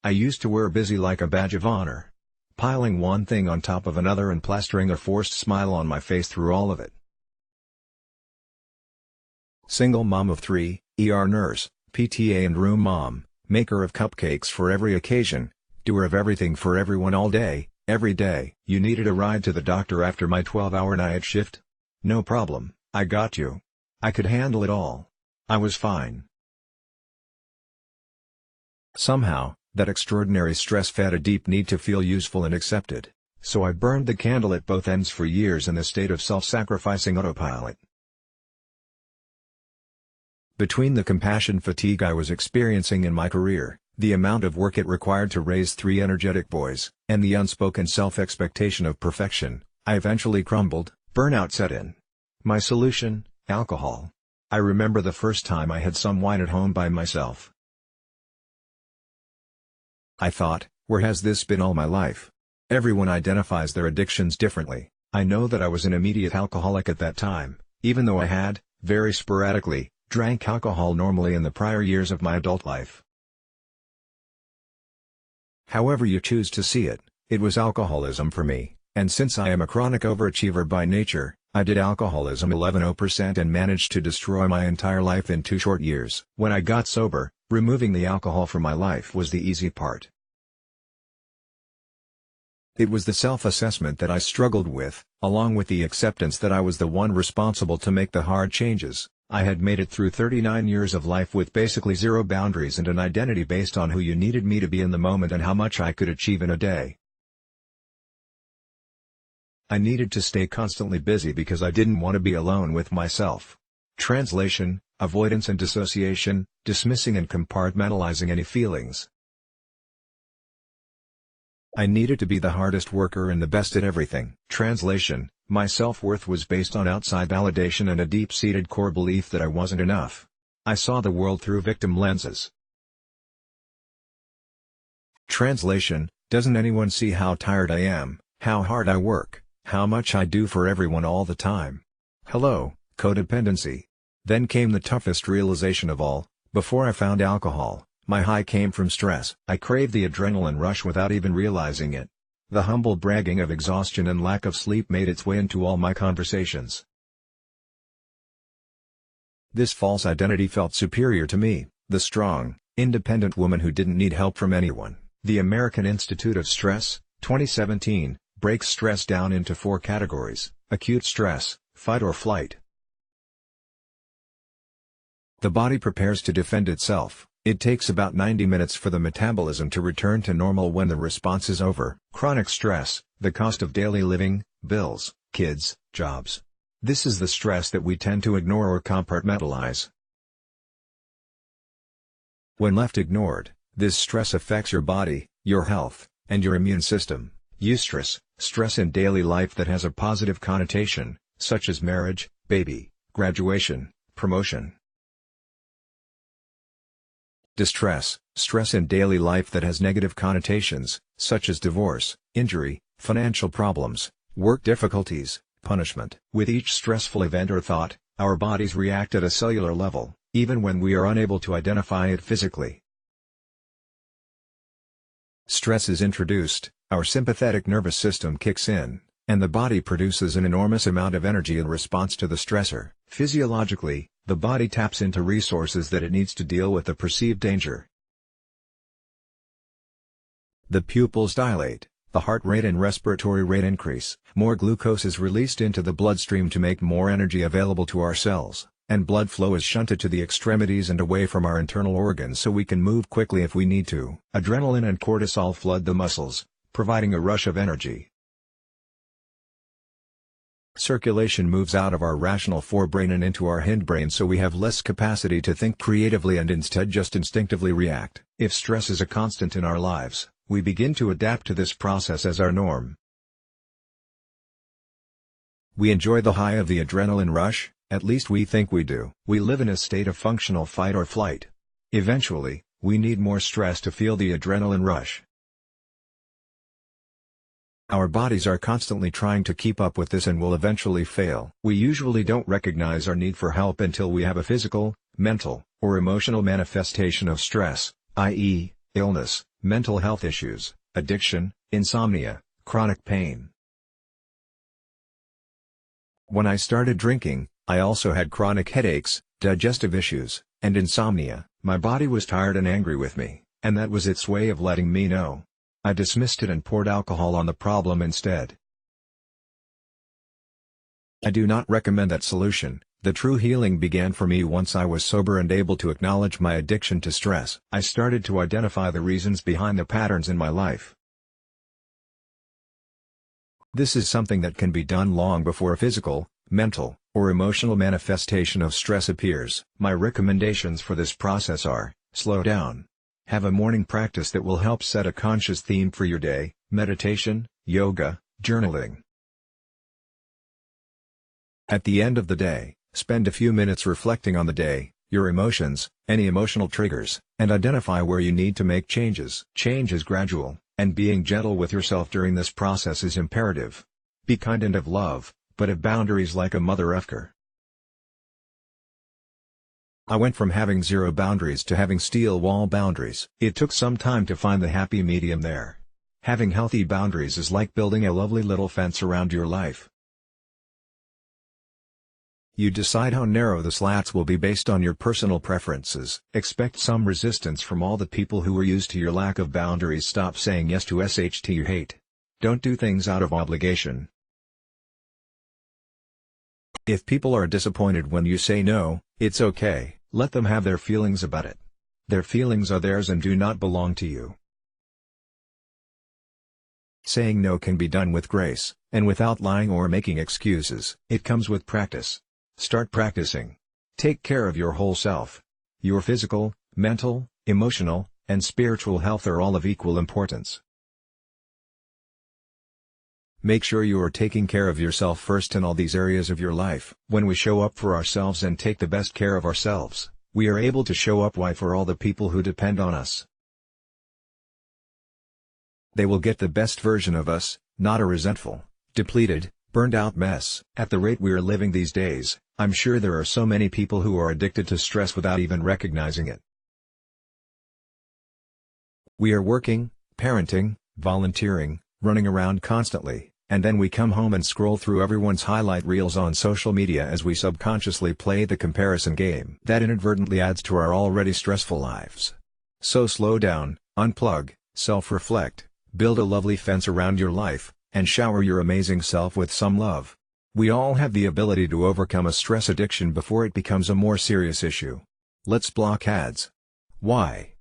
I used to wear busy like a badge of honor. Piling one thing on top of another and plastering a forced smile on my face through all of it. Single mom of 3, ER nurse, PTA and room mom, maker of cupcakes for every occasion, doer of everything for everyone all day, every day. You needed a ride to the doctor after my 12-hour night shift? No problem, I got you. I could handle it all. I was fine. Somehow, that extraordinary stress fed a deep need to feel useful and accepted, so I burned the candle at both ends for years in a state of self-sacrificing autopilot. Between the compassion fatigue I was experiencing in my career, the amount of work it required to raise 3 energetic boys, and the unspoken self-expectation of perfection, I eventually crumbled. Burnout set in. My solution: alcohol. I remember the first time I had some wine at home by myself. I thought, where has this been all my life? Everyone identifies their addictions differently. I know that I was an immediate alcoholic at that time, even though I had, very sporadically, drank alcohol normally in the prior years of my adult life. However you choose to see it, it was alcoholism for me, and since I am a chronic overachiever by nature, I did alcoholism 11% and managed to destroy my entire life in 2 short years. When I got sober, removing the alcohol from my life was the easy part. It was the self-assessment that I struggled with, along with the acceptance that I was the one responsible to make the hard changes. I had made it through 39 years of life with basically zero boundaries and an identity based on who you needed me to be in the moment and how much I could achieve in a day. I needed to stay constantly busy because I didn't want to be alone with myself. Translation: avoidance and dissociation, dismissing and compartmentalizing any feelings. I needed to be the hardest worker and the best at everything. Translation: my self-worth was based on outside validation and a deep-seated core belief that I wasn't enough. I saw the world through victim lenses. Translation: doesn't anyone see how tired I am, how hard I work, how much I do for everyone all the time? Hello, codependency. Then came the toughest realization of all: before I found alcohol, my high came from stress. I craved the adrenaline rush without even realizing it. The humble bragging of exhaustion and lack of sleep made its way into all my conversations. This false identity felt superior to me, the strong, independent woman who didn't need help from anyone. The American Institute of Stress, 2017, breaks stress down into 4 categories: acute stress, fight or flight. The body prepares to defend itself. It takes about 90 minutes for the metabolism to return to normal when the response is over. Chronic stress, the cost of daily living, bills, kids, jobs. This is the stress that we tend to ignore or compartmentalize. When left ignored, this stress affects your body, your health, and your immune system. Eustress, stress in daily life that has a positive connotation, such as marriage, baby, graduation, promotion. Distress, stress in daily life that has negative connotations, such as divorce, injury, financial problems, work difficulties, punishment. With each stressful event or thought, our bodies react at a cellular level, even when we are unable to identify it physically. Stress is introduced, our sympathetic nervous system kicks in, and the body produces an enormous amount of energy in response to the stressor. Physiologically, the body taps into resources that it needs to deal with the perceived danger. The pupils dilate, the heart rate and respiratory rate increase. More glucose is released into the bloodstream to make more energy available to our cells, and blood flow is shunted to the extremities and away from our internal organs so we can move quickly if we need to. Adrenaline and cortisol flood the muscles, providing a rush of energy. Circulation moves out of our rational forebrain and into our hindbrain, so we have less capacity to think creatively and instead just instinctively react. If stress is a constant in our lives, we begin to adapt to this process as our norm. We enjoy the high of the adrenaline rush, at least we think we do. We live in a state of functional fight or flight. Eventually, we need more stress to feel the adrenaline rush. Our bodies are constantly trying to keep up with this and will eventually fail. We usually don't recognize our need for help until we have a physical, mental, or emotional manifestation of stress, i.e., illness, mental health issues, addiction, insomnia, chronic pain. When I started drinking, I also had chronic headaches, digestive issues, and insomnia. My body was tired and angry with me, and that was its way of letting me know. I dismissed it and poured alcohol on the problem instead. I do not recommend that solution. The true healing began for me once I was sober and able to acknowledge my addiction to stress. I started to identify the reasons behind the patterns in my life. This is something that can be done long before a physical, mental, or emotional manifestation of stress appears. My recommendations for this process are: slow down. Have a morning practice that will help set a conscious theme for your day: meditation, yoga, journaling. At the end of the day, spend a few minutes reflecting on the day, your emotions, any emotional triggers, and identify where you need to make changes. Change is gradual, and being gentle with yourself during this process is imperative. Be kind and have love, but have boundaries like a mother efker. I went from having zero boundaries to having steel wall boundaries. It took some time to find the happy medium there. Having healthy boundaries is like building a lovely little fence around your life. You decide how narrow the slats will be based on your personal preferences. Expect some resistance from all the people who are used to your lack of boundaries. Stop saying yes to SHT you hate. Don't do things out of obligation. If people are disappointed when you say no, it's okay. Let them have their feelings about it. Their feelings are theirs and do not belong to you. Saying no can be done with grace, and without lying or making excuses. It comes with practice. Start practicing. Take care of your whole self. Your physical, mental, emotional, and spiritual health are all of equal importance. Make sure you are taking care of yourself first in all these areas of your life. When we show up for ourselves and take the best care of ourselves, we are able to show up for all the people who depend on us. They will get the best version of us, not a resentful, depleted, burned-out mess. At the rate we are living these days, I'm sure there are so many people who are addicted to stress without even recognizing it. We are working, parenting, volunteering, running around constantly, and then we come home and scroll through everyone's highlight reels on social media as we subconsciously play the comparison game. That inadvertently adds to our already stressful lives. So slow down, unplug, self-reflect, build a lovely fence around your life, and shower your amazing self with some love. We all have the ability to overcome a stress addiction before it becomes a more serious issue. Let's block ads. Why?